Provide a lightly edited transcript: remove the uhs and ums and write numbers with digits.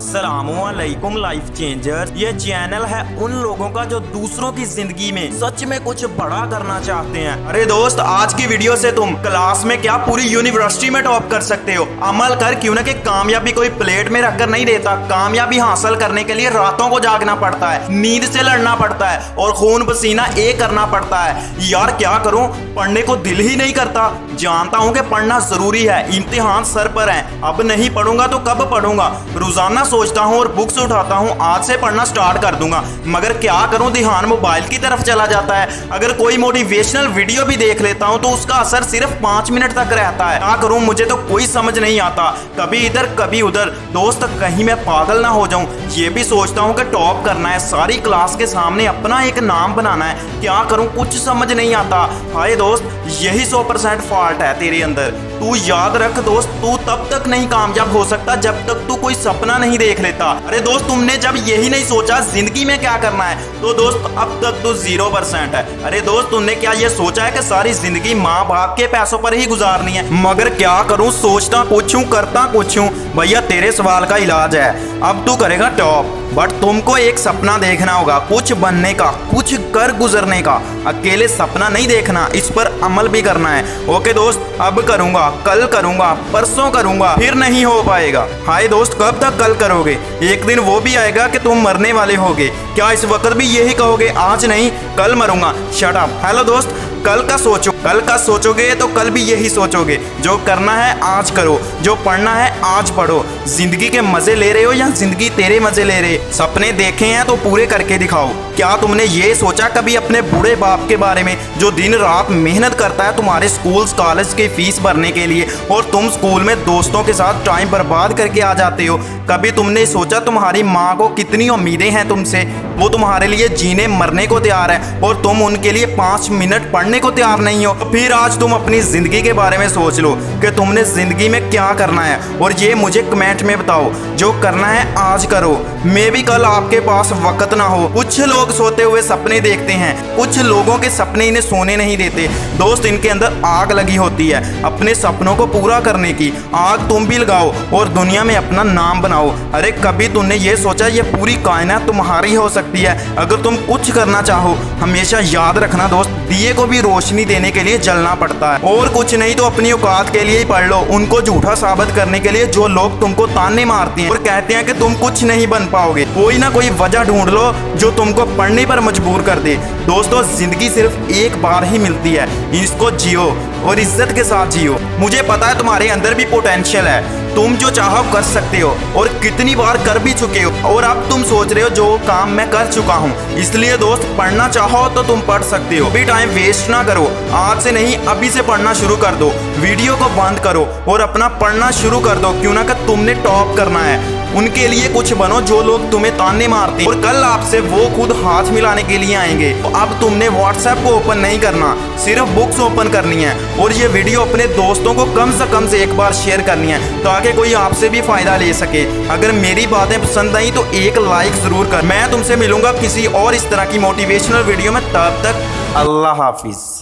अस्सलामुअलैकुम life changers. ये channel है उन लोगों का जो दूसरों की जिंदगी में सच में कुछ बड़ा करना चाहते हैं। अरे दोस्त, आज की वीडियो से तुम क्लास में क्या पूरी यूनिवर्सिटी में टॉप कर सकते हो। अमल कर, क्यों ना कि कामयाबी कोई प्लेट में रखकर नहीं देता। कामयाबी हासिल करने के लिए रातों को जागना पड़ता है, नींद से लड़ना पड़ता है और खून पसीना एक करना पड़ता है। यार क्या करूं, पढ़ने को दिल ही नहीं करता। जानता हूं कि पढ़ना जरूरी है, इम्तिहान सर पर है, अब नहीं पढ़ूंगा तो कब पढ़ूंगा। रोजाना सोचता हूं और बुक्स उठाता हूं, आज से पढ़ना स्टार्ट कर दूंगा, मगर क्या करूं, ध्यान मोबाइल की तरफ चला जाता है। अगर कोई मोटिवेशनल वीडियो भी देख लेता हूं तो उसका असर सिर्फ 5 मिनट तक रहता है। क्या करूं, मुझे तो कोई समझ नहीं आता, कभी इधर कभी उधर। दोस्त, कहीं मैं पागल ना हो जाऊं। ये भी सोचता हूं कि टॉप करना है, सारी क्लास के सामने अपना एक नाम बनाना है। क्या करूं, कुछ समझ नहीं आता। हाय दोस्त, यही 100% फॉल्ट है तेरे अंदर। तू याद रख दोस्त, तू तब तक नहीं कामयाब हो सकता जब तक तू कोई सपना नहीं देख लेता। अरे दोस्त, तुमने जब यही नहीं सोचा जिंदगी में क्या करना है तो दोस्त अब तक तू 0% है। अरे दोस्त, तुमने क्या ये सोचा है कि सारी जिंदगी माँ बाप के पैसों पर ही गुजारनी है। मगर क्या करूं, सोचता कुछ हूं, करता कुछ हूं। भैया, तेरे सवाल का इलाज है, अब तू करेगा टॉप, बट तुमको एक सपना देखना होगा, कुछ बनने का, कुछ कर गुजरने का। अकेले सपना नहीं देखना, इस पर अमल भी करना है। ओके दोस्त, अब करूंगा, कल करूंगा, परसों करूंगा, फिर नहीं हो पाएगा। हाय दोस्त, कब तक कल करोगे? एक दिन वो भी आएगा कि तुम मरने वाले होगे। क्या इस वक्त भी यही कहोगे, आज नहीं कल मरूंगा? Shut up. हेलो दोस्त, कल का सोचो, कल का सोचोगे तो कल भी यही सोचोगे। जो करना है आज करो, जो पढ़ना है आज पढ़ो। जिंदगी के मजे ले रहे हो या जिंदगी तेरे मजे ले रहे? सपने देखे हैं तो पूरे करके दिखाओ। क्या तुमने ये सोचा कभी अपने बूढ़े बाप के बारे में जो दिन रात मेहनत करता है तुम्हारे स्कूल कॉलेज की फीस भरने के लिए, और तुम स्कूल में दोस्तों के साथ टाइम बर्बाद करके आ जाते हो? कभी तुमने सोचा तुम्हारी माँ को कितनी उम्मीदें हैं तुमसे? वो तुम्हारे लिए जीने मरने को तैयार है और तुम उनके लिए 5 मिनट पढ़ने को तैयार नहीं हो। तो फिर आज तुम अपनी जिंदगी के बारे में सोच लो कि तुमने जिंदगी में क्या करना है, और ये मुझे कमेंट में बताओ। जो करना है आज करो, मे भी कल आपके पास वक्त ना हो। कुछ लोग सोते हुए सपने देखते हैं, कुछ लोगों के सपने इन्हें सोने नहीं देते। दोस्त, इनके अंदर आग लगी होती है अपने सपनों को पूरा करने की। आग तुम भी लगाओ और दुनिया में अपना नाम बनाओ। अरे कभी तुमने ये सोचा ये पूरी कायनात तुम्हारी हो सकती है अगर तुम कुछ करना चाहो? हमेशा याद रखना दोस्त, दिए को भी रोशनी देने के लिए जलना पड़ता है, और कुछ नहीं तो अपनी औकात के लिए ही पढ़ लो। उनको झूठा साबित करने के लिए जो लोग तुमको ताने मारते हैं और कहते हैं कि तुम कुछ नहीं बन पाओगे, कोई ना कोई वजह ढूंढ लो जो तुमको पढ़ने पर मजबूर कर दे। दोस्तों, जिंदगी सिर्फ एक बार ही मिलती है, इसको जियो और इज्जत के साथ जियो। मुझे पता है तुम्हारे अंदर भी पोटेंशियल है, तुम जो चाहो कर सकते हो और कितनी बार कर भी चुके हो, और अब तुम सोच रहे हो जो काम मैं कर चुका हूँ। इसलिए दोस्त, पढ़ना चाहो तो तुम पढ़ सकते हो। अभी टाइम वेस्ट ना करो, आज से नहीं अभी से पढ़ना शुरू कर दो। वीडियो को बंद करो और अपना पढ़ना शुरू कर दो, क्यों ना कि तुमने टॉप करना है। उनके लिए कुछ बनो जो लोग तुम्हें ताने मारते हैं, और कल आपसे वो खुद हाथ मिलाने के लिए आएंगे। तो अब तुमने व्हाट्सएप को ओपन नहीं करना, सिर्फ बुक्स ओपन करनी है, और ये वीडियो अपने दोस्तों को कम से एक बार शेयर करनी है ताकि कोई आपसे भी फायदा ले सके। अगर मेरी बातें पसंद आई तो एक लाइक जरूर कर। मैं तुमसे मिलूंगा किसी और इस तरह की मोटिवेशनल वीडियो में, तब तक अल्लाह हाफिज।